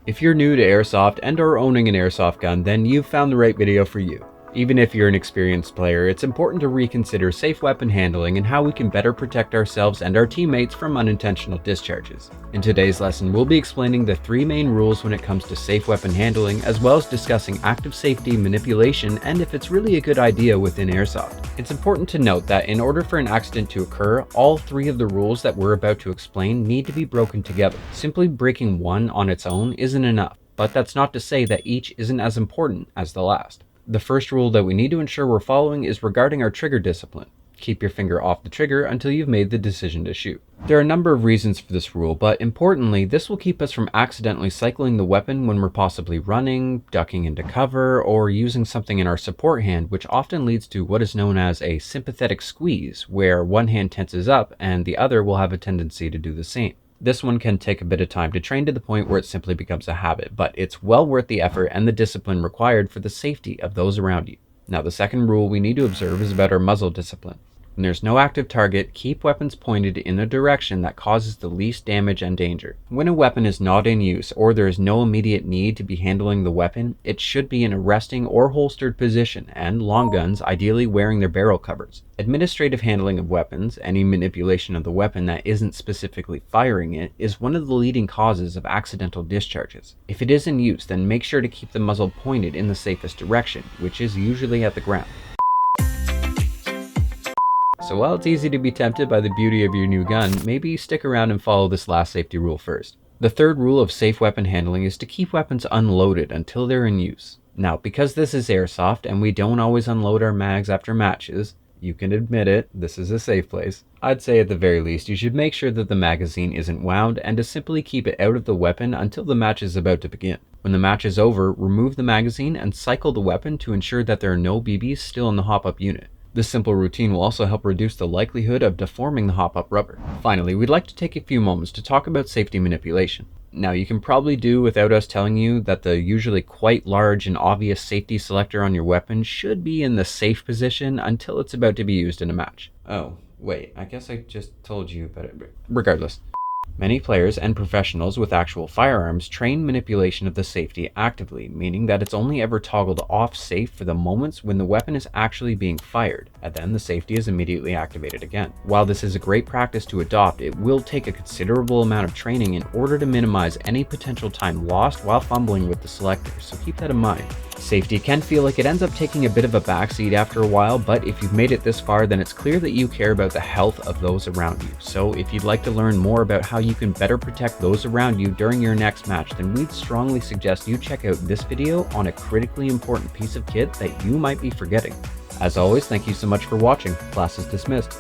If you're new to Airsoft and are owning an Airsoft gun, then you've found the right video for you. Even if you're an experienced player, it's important to reconsider safe weapon handling and how we can better protect ourselves and our teammates from unintentional discharges. In today's lesson, we'll be explaining the 3 main rules when it comes to safe weapon handling, as well as discussing active safety, manipulation, and if it's really a good idea within Airsoft. It's important to note that in order for an accident to occur, all 3 of the rules that we're about to explain need to be broken together. Simply breaking one on its own isn't enough, but that's not to say that each isn't as important as the last. The first rule that we need to ensure we're following is regarding our trigger discipline. Keep your finger off the trigger until you've made the decision to shoot. There are a number of reasons for this rule, but importantly, this will keep us from accidentally cycling the weapon when we're possibly running, ducking into cover, or using something in our support hand, which often leads to what is known as a sympathetic squeeze, where one hand tenses up and the other will have a tendency to do the same. This one can take a bit of time to train to the point where it simply becomes a habit, but it's well worth the effort and the discipline required for the safety of those around you. Now, the second rule we need to observe is about our muzzle discipline. When there's no active target, keep weapons pointed in a direction that causes the least damage and danger. When a weapon is not in use or there is no immediate need to be handling the weapon, it should be in a resting or holstered position, and long guns ideally wearing their barrel covers. Administrative handling of weapons, any manipulation of the weapon that isn't specifically firing it, is one of the leading causes of accidental discharges. If it is in use, then make sure to keep the muzzle pointed in the safest direction, which is usually at the ground. So while it's easy to be tempted by the beauty of your new gun, maybe stick around and follow this last safety rule first. The third rule of safe weapon handling is to keep weapons unloaded until they're in use. Now, because this is Airsoft and we don't always unload our mags after matches, you can admit it, this is a safe place. I'd say at the very least, you should make sure that the magazine isn't wound and to simply keep it out of the weapon until the match is about to begin. When the match is over, remove the magazine and cycle the weapon to ensure that there are no BBs still in the hop-up unit. This simple routine will also help reduce the likelihood of deforming the hop-up rubber. Finally, we'd like to take a few moments to talk about safety manipulation. Now, you can probably do without us telling you that the usually quite large and obvious safety selector on your weapon should be in the safe position until it's about to be used in a match. Oh, wait, I guess I just told you about it. Regardless. Many players and professionals with actual firearms train manipulation of the safety actively, meaning that it's only ever toggled off safe for the moments when the weapon is actually being fired, and then the safety is immediately activated again. While this is a great practice to adopt, it will take a considerable amount of training in order to minimize any potential time lost while fumbling with the selector, so keep that in mind. Safety can feel like it ends up taking a bit of a backseat after a while, but if you've made it this far, then it's clear that you care about the health of those around you. So if you'd like to learn more about how you can better protect those around you during your next match, then we'd strongly suggest you check out this video on a critically important piece of kit that you might be forgetting. As always, thank you so much for watching. Class is dismissed.